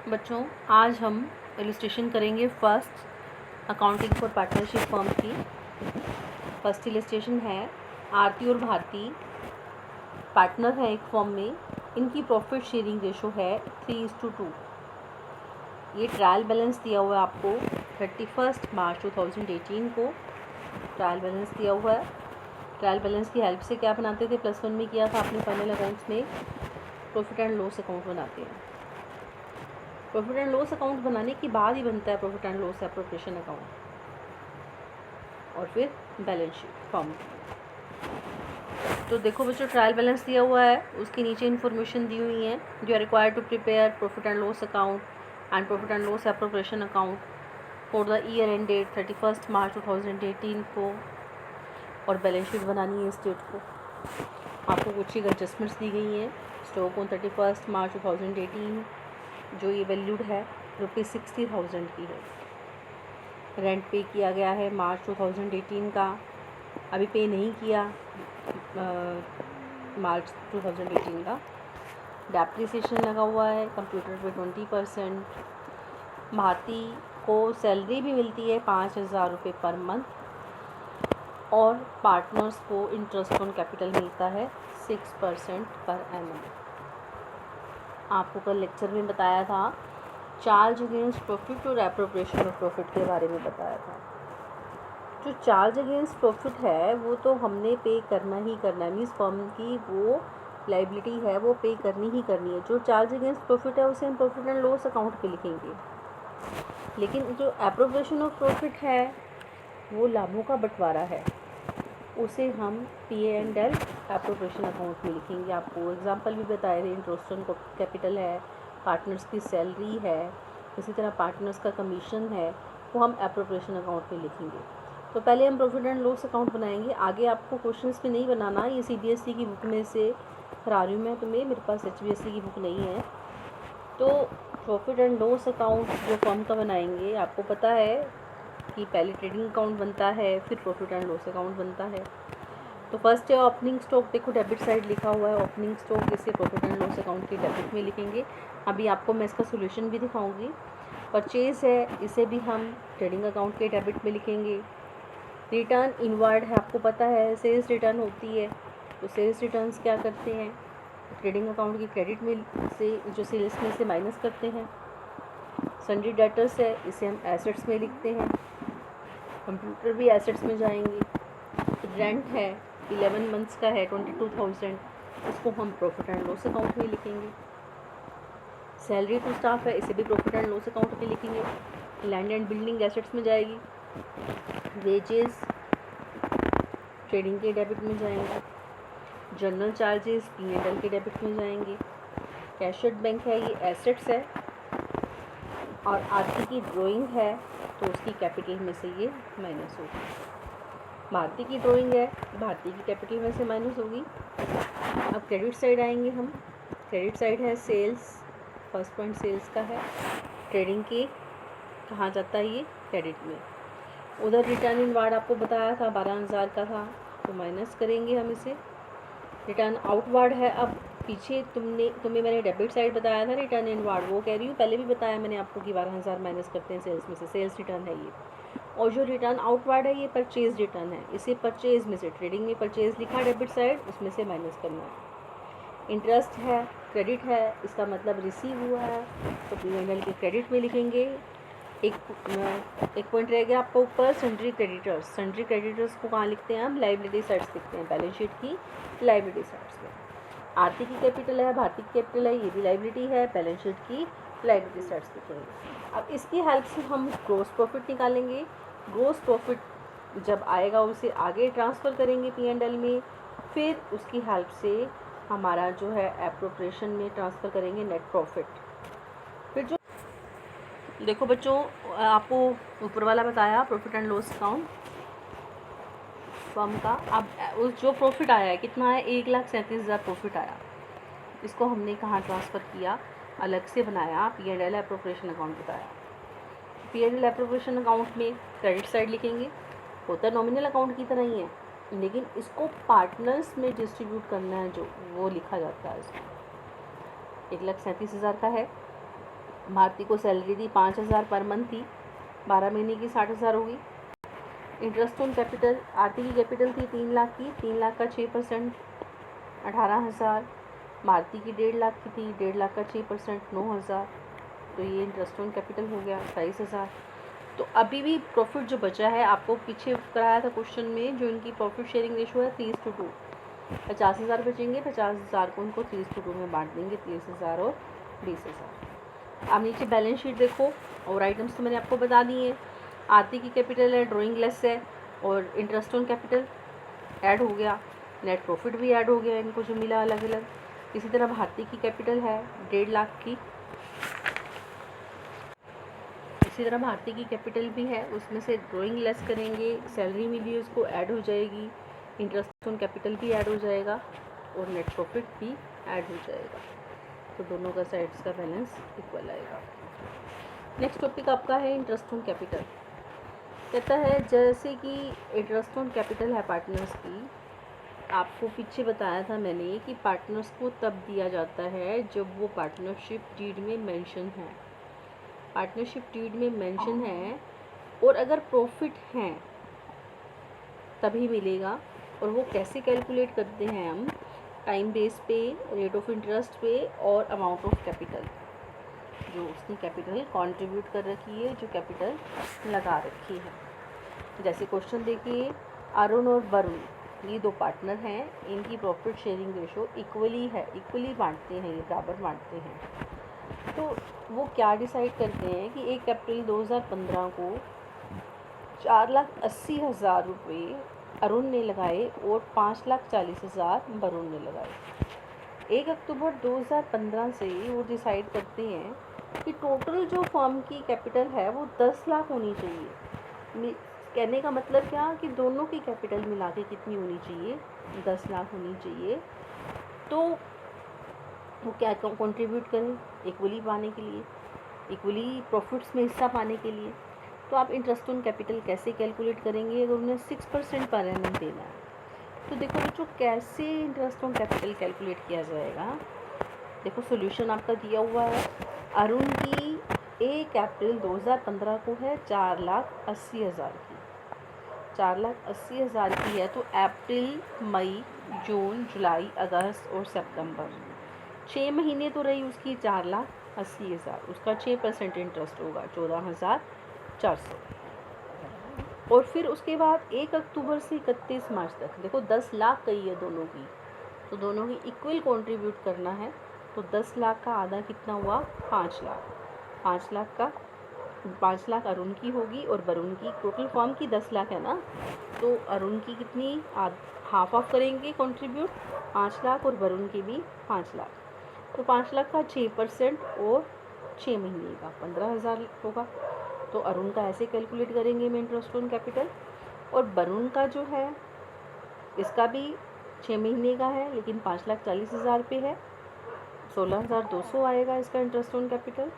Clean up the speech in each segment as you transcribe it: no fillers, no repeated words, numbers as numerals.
बच्चों, आज हम इलस्ट्रेशन करेंगे first accounting for partnership firm की। फर्स्ट इलस्ट्रेशन है आरती और भारती पार्टनर है एक फर्म में। इनकी प्रॉफिट शेयरिंग रेशो है 3:2। ये ट्रायल बैलेंस दिया हुआ है आपको 31 मार्च 2018 को। ट्रायल बैलेंस दिया हुआ है। ट्रायल बैलेंस की हेल्प से क्या बनाते थे, +1 में किया था आपने फाइनल अकाउंट्स में, प्रॉफिट एंड लॉस अकाउंट बनाते हैं। प्रॉफिट एंड लॉस अकाउंट बनाने के बाद ही बनता है profit and loss appropriation account और फिर बैलेंस शीट फॉर्म। तो देखो बच्चों, ट्रायल बैलेंस दिया हुआ है, उसके नीचे इन्फॉर्मेशन दी हुई है। You are required to prepare profit and loss account and profit and loss appropriation account for the year end date 31 March 2018 को, और बैलेंस शीट बनानी है स्टेट को। आपको कुछ ही एडजस्टमेंट्स दी गई हैं। स्टॉक ऑन 31 मार्च 2018 जो ये वैल्यूड है ₹60,000 की है। रेंट पे किया गया है मार्च 2018 का, अभी पे नहीं किया मार्च 2018 का। डेप्रिसिएशन लगा हुआ है कंप्यूटर पे 20%। भारती को सैलरी भी मिलती है 5,000 रुपये पर मंथ, और पार्टनर्स को इंटरेस्ट ऑन कैपिटल मिलता है 6% पर एनम। आपको कल लेक्चर में बताया था चार्ज अगेंस्ट प्रॉफिट और एप्रोप्रिएशन ऑफ प्रॉफिट के बारे में बताया था। जो चार्ज अगेंस्ट प्रॉफिट है वो तो हमने पे करना ही करना है, मीन्स फर्म की वो लाइबिलिटी है वो पे करनी ही करनी है। जो चार्ज अगेंस्ट प्रॉफिट है उसे हम प्रॉफिट एंड लॉस अकाउंट पे लिखेंगे, लेकिन जो एप्रोप्रिएशन ऑफ प्रॉफिट है वो लाभों का बंटवारा है, उसे हम P&L एप्रोप्रिएशन अकाउंट में लिखेंगे। आपको एग्जांपल भी बताए थे, इंटरेस्ट ऑन कैपिटल है, पार्टनर्स की सैलरी है, इसी तरह पार्टनर्स का कमीशन है, वो हम एप्रोप्रिएशन अकाउंट में लिखेंगे। तो पहले हम प्रॉफिट एंड लॉस अकाउंट बनाएंगे। आगे आपको क्वेश्चंस पे नहीं बनाना, ये CBSE की बुक में से करा रही हूँ मैं तुम्हें, मेरे पास HBSE की बुक नहीं है। तो प्रॉफिट एंड लॉस अकाउंट जो फर्म का बनाएंगे, आपको पता है कि पहले ट्रेडिंग अकाउंट बनता है, फिर प्रॉफिट एंड लॉस अकाउंट बनता है। तो फर्स्ट है ओपनिंग स्टॉक। देखो डेबिट साइड लिखा हुआ है ओपनिंग स्टॉक, इसे प्रॉफिट एंड लॉस अकाउंट के डेबिट में लिखेंगे। अभी आपको मैं इसका सोल्यूशन भी दिखाऊंगी। परचेज़ है, इसे भी हम ट्रेडिंग अकाउंट के डेबिट में लिखेंगे। रिटर्न इनवर्ड है, आपको पता है सेल्स रिटर्न होती है, तो सेल्स रिटर्न्स क्या करते हैं, ट्रेडिंग अकाउंट की क्रेडिट में से जो सेल्स में से माइनस करते हैं। सन्ड्री डेटर्स है, इसे हम एसेट्स में लिखते हैं, कंप्यूटर भी एसेट्स में जाएंगे। रेंट है 11 मंथ्स का है 22,000, इसको हम प्रॉफिट एंड लॉस अकाउंट में लिखेंगे। सैलरी टू स्टाफ है, इसे भी प्रॉफिट एंड लॉस अकाउंट में लिखेंगे। लैंड एंड बिल्डिंग एसेट्स में जाएगी। वेजेस ट्रेडिंग के डेबिट में जाएंगे। जनरल चार्जेस P&L के डेबिट में जाएंगे। कैशड बैंक है, ये एसेट्स है, और आरती की ड्राइंग है तो उसकी कैपिटल में से ये माइनस होगी। भारती की ड्राइंग है, भारती की कैपिटल में से माइनस होगी। अब क्रेडिट साइड आएंगे हम। क्रेडिट साइड है सेल्स, फर्स्ट पॉइंट सेल्स का है, ट्रेडिंग के कहाँ जाता है ये क्रेडिट में। उधर रिटर्न इनवार्ड आपको बताया था 12,000 का था, तो माइनस करेंगे हम इसे। रिटर्न आउटवार्ड है, अब पीछे तुम्हें मैंने डेबिट साइड बताया था रिटर्न इनवार्ड, वो कह रही हूँ पहले भी बताया मैंने आपको कि 12,000 माइनस करते हैं सेल्स में से, सेल्स रिटर्न है ये। और जो रिटर्न आउटवार्ड है ये परचेज रिटर्न है, इसे परचेज में से, ट्रेडिंग में परचेज लिखा डेबिट साइड, उसमें से माइनस करना है। इंटरेस्ट है, क्रेडिट है, इसका मतलब रिसीव हुआ है, तो P&L के क्रेडिट में लिखेंगे। एक पॉइंट रह गया आपका ऊपर, सन्ड्री क्रेडिटर्स। सन्ड्री क्रेडिटर्स को कहाँ लिखते हैं हम, लाइबिलिटी साइड्स लिखते हैं, बैलेंस शीट की लाइबिलिटी साइड्स में। आरती की कैपिटल है, भारती की कैपिटल है, ये भी लाइबिलिटी है, बैलेंस शीट की लाइबिलिटी साइड्स लिखेंगे। अब इसकी हेल्प से हम ग्रॉस प्रॉफिट निकालेंगे। ग्रॉस प्रॉफिट जब आएगा उसे आगे ट्रांसफ़र करेंगे P&L में, फिर उसकी हेल्प से हमारा जो है एप्रोप्रिएशन में ट्रांसफ़र करेंगे नेट प्रॉफिट। फिर जो देखो बच्चों, आपको ऊपर वाला बताया profit and loss account firm का। अब उस जो प्रॉफिट आया है कितना है, 1,37,000 प्रॉफिट आया, इसको हमने कहाँ ट्रांसफ़र किया, अलग से बनाया, P&L एप्रोप्रिएशन अकाउंट बताया। P&L एप्रोप्रिएशन अकाउंट में क्रेडिट साइड लिखेंगे, होता नॉमिनल अकाउंट की तरह ही है, लेकिन इसको पार्टनर्स में डिस्ट्रीब्यूट करना है, जो वो लिखा जाता है इसको। 1,37,000 का है, भारती को सैलरी दी 5,000 पर मंथ थी, 12 महीने की 60,000 होगी। इंटरेस्ट ऑन कैपिटल, आरती की कैपिटल थी 3 लाख की, 3 लाख का 6% 18,000। भारती की 1.5 लाख की थी, 1.5 लाख का 6% 9,000। तो ये इंटरेस्ट ऑन कैपिटल हो गया 28,000। तो अभी भी प्रॉफिट जो बचा है, आपको पीछे कराया था क्वेश्चन में, जो इनकी प्रॉफिट शेयरिंग रेशो है 3:2। 50,000 बचेंगे, 50,000 को उनको 3:2 में बांट देंगे, 30,000 और 20,000। अब नीचे बैलेंस शीट देखो, और आइटम्स तो मैंने आपको बता दिए। आरती की कैपिटल है, ड्राइंग लेस है, और इंटरेस्ट ऑन कैपिटल ऐड हो गया, नेट प्रॉफिट भी ऐड हो गया इनको जो मिला अलग अलग। इसी तरह भारती की कैपिटल है 1.5 लाख की, इसी तरह भारती की कैपिटल भी है, उसमें से ड्राइंग लेस करेंगे, सैलरी मिली उसको ऐड हो जाएगी, इंटरेस्ट ऑन कैपिटल भी ऐड हो जाएगा, और नेट प्रॉफिट भी ऐड हो जाएगा। तो दोनों का साइड्स का बैलेंस इक्वल आएगा। नेक्स्ट टॉपिक आपका है इंटरेस्ट ऑन कैपिटल। कहता है जैसे कि इंटरेस्ट ऑन कैपिटल है पार्टनर्स की, आपको पीछे बताया था मैंने कि पार्टनर्स को तब दिया जाता है जब वो पार्टनरशिप डीड में मेंशन है। पार्टनरशिप डीड में मेंशन है, और अगर प्रॉफिट है तभी मिलेगा। और वो कैसे कैलकुलेट करते हैं हम, टाइम बेस पे, रेट ऑफ इंटरेस्ट पे, और अमाउंट ऑफ कैपिटल, जो उसने कैपिटल कंट्रीब्यूट कर रखी है, जो कैपिटल लगा रखी है। जैसे क्वेश्चन देखिए, अरुण और वरुण ये 2 पार्टनर हैं, इनकी प्रॉफिट शेयरिंग रेशो इक्वली है, इक्वली बांटते हैं, ये बराबर बांटते हैं। तो वो क्या डिसाइड करते हैं कि 1 अप्रैल 2015 को 4,80,000 रुपये अरुण ने लगाए और 5,40,000 वरुण ने लगाए। 1 अक्टूबर 2015 से वो डिसाइड करते हैं कि टोटल जो फर्म की कैपिटल है वो 10 लाख होनी चाहिए। कहने का मतलब क्या कि दोनों की कैपिटल मिला के कितनी होनी चाहिए, 10 लाख होनी चाहिए। तो वो क्या कंट्रीब्यूट करें, इक्वली पाने के लिए, इक्वली प्रॉफिट्स में हिस्सा पाने के लिए। तो आप इंटरेस्ट ऑन कैपिटल कैसे कैलकुलेट करेंगे अगर उन्हें 6% पर एनम देना है। तो देखो बच्चों, कैसे इंटरेस्ट ऑन कैपिटल कैलकुलेट किया जाएगा। देखो सॉल्यूशन आपका दिया हुआ है। अरुण की 1 अप्रैल 2015 को है 4,80,000 की, 4,80,000 की है। तो अप्रैल, मई, जून, जुलाई, अगस्त और सितंबर 6 महीने तो रही उसकी 4,80,000, उसका 6% इंटरेस्ट होगा 14,400। और फिर उसके बाद 1 अक्टूबर से 31 मार्च तक, देखो 10 लाख कही है दोनों की, तो दोनों की इक्वल कंट्रीब्यूट करना है। तो 10 लाख का आधा कितना हुआ, 5 लाख। 5 लाख का 5 लाख अरुण की होगी और वरुण की, टोटल फॉर्म की 10 लाख है ना, तो अरुण की कितनी, हाफ ऑफ करेंगे कंट्रीब्यूट 5 लाख, और वरुण की भी 5 लाख। तो 5 लाख का 6% और 6 महीने का 15,000 होगा। तो अरुण का ऐसे कैलकुलेट करेंगे में इंटरेस्ट ऑन कैपिटल। और वरुण का जो है, इसका भी 6 महीने का है, लेकिन 5,40,000 पे है, 16,200 आएगा इसका इंटरेस्ट ऑन कैपिटल।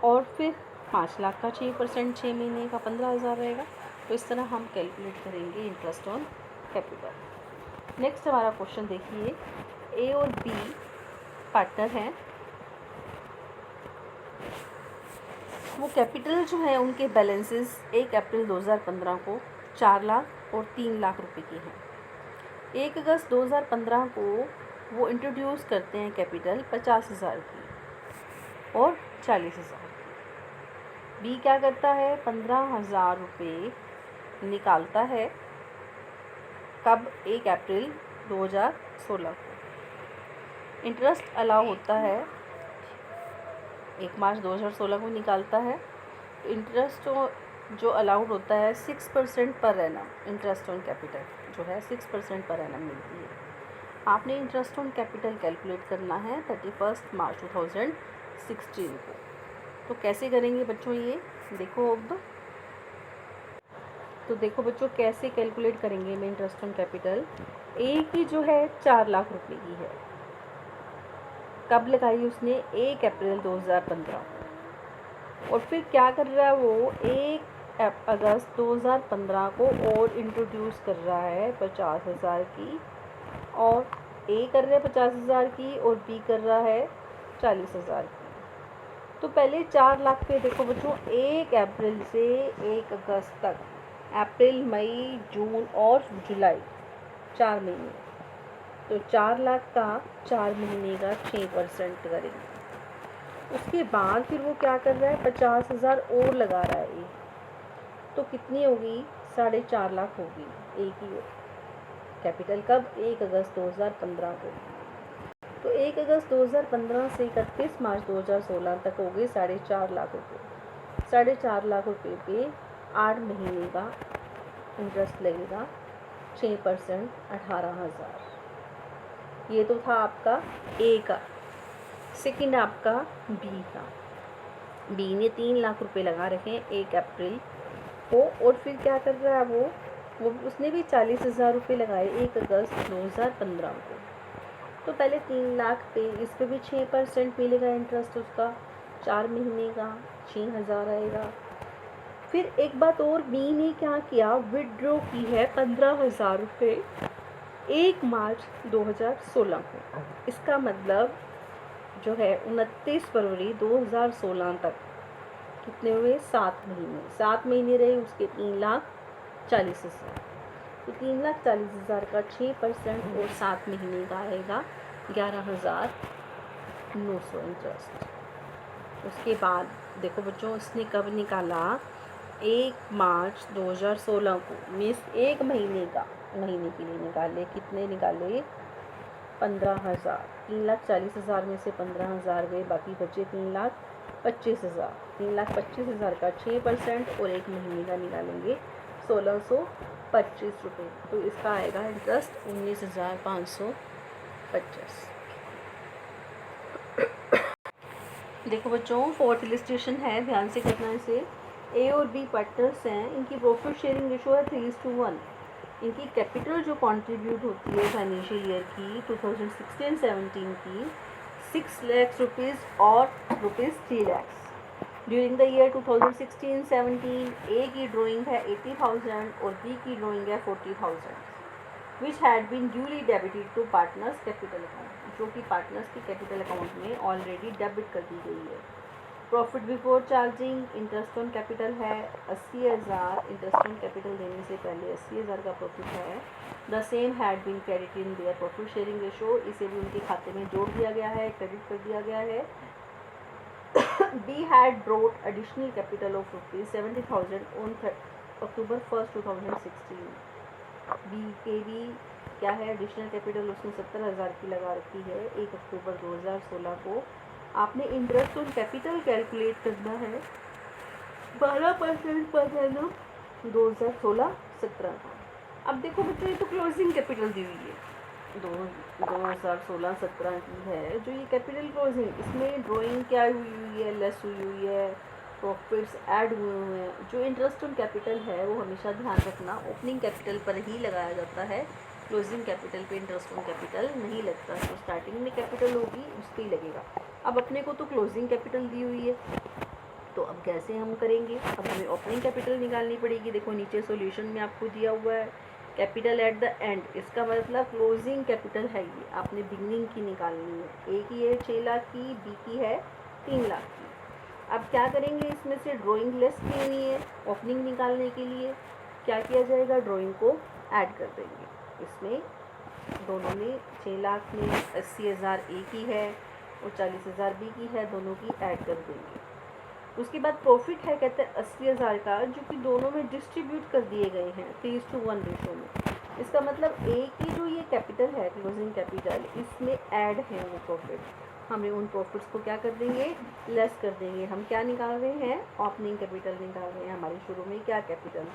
और फिर 5 लाख का 6%, 6 महीने का 15,000 रहेगा। तो इस तरह हम कैलकुलेट करेंगे इंटरेस्ट ऑन कैपिटल। नेक्स्ट हमारा क्वेश्चन देखिए, ए और बी पार्टनर हैं, वो कैपिटल जो है उनके बैलेंसेस 1 अप्रैल 2015 को 4 लाख और 3 लाख रुपए की हैं। 1 अगस्त 2015 को वो इंट्रोड्यूस करते हैं कैपिटल 50,000 की और 40,000 की। बी क्या करता है, 15,000 रुपये निकालता है, कब, 1 अप्रैल 2016 को। इंटरेस्ट अलाउ होता है 1 मार्च 2016 को निकालता है। तो इंटरेस्ट जो अलाउड होता है 6% per annum, interest on capital जो है 6% पर एनम मिलती है। आपने इंटरेस्ट ऑन कैपिटल कैलकुलेट करना है 31 मार्च 2016 को। तो कैसे करेंगे बच्चों, ये देखो अब, तो देखो बच्चों कैसे कैलकुलेट करेंगे मैं इंटरेस्ट ऑन कैपिटल। ए की जो है 4 लाख रुपए की है, कब लगाई उसने, 1 अप्रैल 2015। और फिर क्या कर रहा है वो, 1 अगस्त 2015 को और इंट्रोड्यूस कर रहा है 50,000 की, और ए कर रहा है 50,000 की और बी कर रहा है 40,000 की। तो पहले 4 लाख पे देखो बच्चों, 1 अप्रैल से 1 अगस्त तक, अप्रैल मई जून और जुलाई 4 महीने, तो 4 लाख का 4 महीने का 6% करेंगे। उसके बाद फिर वो क्या कर रहा है, 50,000 और लगा रहा है, तो कितनी होगी, 4.5 लाख होगी एक ही कैपिटल। कब, 1 अगस्त 2015 को। तो 1 अगस्त 2015 से 31 मार्च 2016 तक हो गए 4.5 लाख रुपये। 4.5 लाख रुपये पे 8 महीने का इंटरेस्ट लगेगा, 6%, 18,000। ये तो था आपका ए का। सेकंड आपका बी का। बी ने 3 लाख रुपए लगा रखे हैं 1 अप्रैल को, और फिर क्या कर रहा है वो उसने भी 40,000 रुपये लगाए 1 अगस्त 2015 को। तो पहले 3 लाख पे इस पे भी 6% मिलेगा इंटरेस्ट उसका, 4 महीने का 6,000 आएगा। फिर एक बात और, बी ने क्या किया, विड्रॉ की है 15,000 रुपये 1 मार्च 2016 को। इसका मतलब जो है 29 फरवरी 2016 तक कितने हुए, 7 महीने। 7 महीने रहे उसके 3,40,000। तो 3,40,000 का 6% और 7 महीने का आएगा 11,900 इंटरेस्ट। उसके बाद देखो बच्चों, उसने कब निकाला, 1 मार्च 2016 को, मीन्स 1 महीने के लिए निकाले। कितने निकाले, 15,000। 3,40,000 में से 15,000 गए, बाकी बचे 3,25,000। 3,25,000 का 6% और 1 महीने का निकालेंगे 1,625 रुपये। तो इसका आएगा इंटरेस्ट 19,550। देखो बच्चों, 4th इलस्ट्रेशन है, ध्यान से करना इसे। ए और बी पार्टनर्स हैं, इनकी प्रॉफिट शेयरिंग रेशो है 3:1। इनकी कैपिटल जो कंट्रीब्यूट होती है फाइनेंशियल ईयर की 2016-17 की 6 लाख रुपीज़ और ₹3 लाख। ड्यूरिंग द ईयर 2016-17 ए की ड्राइंग है 80,000 और बी की ड्राइंग है 40,000, which had been duly debited to partners capital account, जो कि पार्टनर्स की कैपिटल अकाउंट में ऑलरेडी डेबिट कर दी गई है। Profit before charging interest on capital है 80,000। इंटरेस्ट ऑन कैपिटल देने से पहले 80,000 का प्रॉफिट है। The same had been credit in their profit sharing ratio, इसे भी उनके खाते में जोड़ दिया गया है, क्रेडिट कर दिया गया है। B had brought additional capital of ₹70,000 on October 1, 2016। B के भी क्या है, एडिशनल कैपिटल उसने 70,000 की लगा रखी है 1 अक्टूबर 2016 को। आपने इंटरेस्ट ऑन कैपिटल कैलकुलेट करना है 12% पर एनम 2016-17 का। अब देखो बच्चों, ये तो क्लोजिंग कैपिटल दी हुई है 2016-17 की है जो ये कैपिटल क्लोजिंग। इसमें ड्राइंग क्या हुई है, लेस हुई है, प्रॉफिट्स ऐड हुए हैं। जो इंटरेस्ट ऑन कैपिटल है वो हमेशा ध्यान रखना ओपनिंग कैपिटल पर ही लगाया जाता है, क्लोजिंग कैपिटल पे इंटरेस्ट ऑन कैपिटल नहीं लगता। तो स्टार्टिंग में कैपिटल होगी उस पर ही लगेगा। अब अपने को तो क्लोजिंग कैपिटल दी हुई है, तो अब कैसे हम करेंगे, अब हमें ओपनिंग कैपिटल निकालनी पड़ेगी। देखो नीचे सॉल्यूशन में आपको दिया हुआ है कैपिटल एट द एंड, इसका मतलब क्लोजिंग कैपिटल है ये, आपने बिगनिंग की निकालनी है। ए की है 6 लाख की, बी की है 3 लाख की। अब क्या करेंगे, इसमें से ड्राइंग लेस की हुई है, ओपनिंग निकालने के लिए क्या किया जाएगा, ड्राइंग को ऐड कर देंगे। इसमें दोनों में 6 लाख में 80,000 ए की है और 40,000 बी की है, दोनों की ऐड कर देंगे। उसके बाद प्रॉफिट है कहते हैं 80,000 का, जो कि दोनों में डिस्ट्रीब्यूट कर दिए गए हैं 3:1 रेशो में। इसका मतलब ए की जो ये कैपिटल है क्लोजिंग कैपिटल, इसमें ऐड है वो प्रॉफिट, हमें उन प्रॉफिट्स को क्या कर देंगे, लेस कर देंगे। हम क्या निकाल रहे हैं, ओपनिंग कैपिटल निकाल रहे हैं, हमारे शुरू में क्या कैपिटल।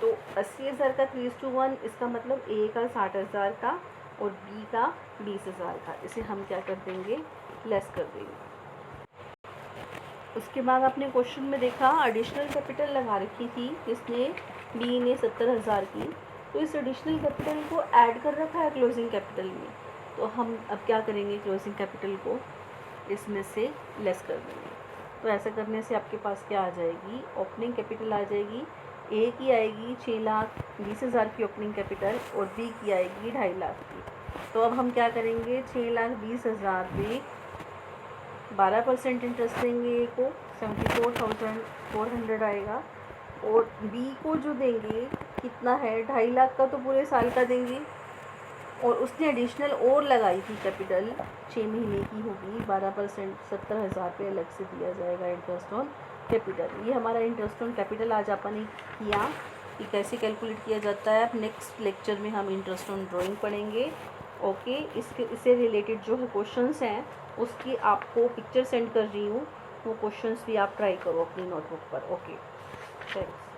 तो 80,000 का 3:1, इसका मतलब ए का 60,000 का और बी का 20,000 का, इसे हम क्या कर देंगे, लेस कर देंगे। उसके बाद आपने क्वेश्चन में देखा एडिशनल कैपिटल लगा रखी थी इसने, बी ने 70,000 की, तो इस एडिशनल कैपिटल को ऐड कर रखा है क्लोजिंग कैपिटल में। तो हम अब क्या करेंगे, क्लोजिंग कैपिटल को इसमें से लेस कर देंगे। तो ऐसा करने से आपके पास क्या आ जाएगी, ओपनिंग कैपिटल आ जाएगी। ए की आएगी 6,20,000 की ओपनिंग कैपिटल और बी की आएगी 2.5 लाख की। तो अब हम क्या करेंगे, 6,20,000 पे 12% इंटरेस्ट देंगे ए को 74,400 आएगा, और बी को जो देंगे कितना है 2.5 लाख का तो पूरे साल का देंगे, और उसने एडिशनल और लगाई थी कैपिटल 6 महीने की होगी 12%, 70,000 रुपये अलग से दिया जाएगा इंटरेस्ट ऑन कैपिटल। ये हमारा इंटरेस्ट ऑन कैपिटल आज अपन किया कि कैसे कैलकुलेट किया जाता है। अब नेक्स्ट लेक्चर में हम इंटरेस्ट ऑन ड्राइंग पढ़ेंगे। ओके, इससे रिलेटेड जो है क्वेश्चंस हैं उसकी आपको पिक्चर सेंड कर रही हूँ, वो क्वेश्चंस भी आप ट्राई करो अपनी नोटबुक पर। Okay, thanks.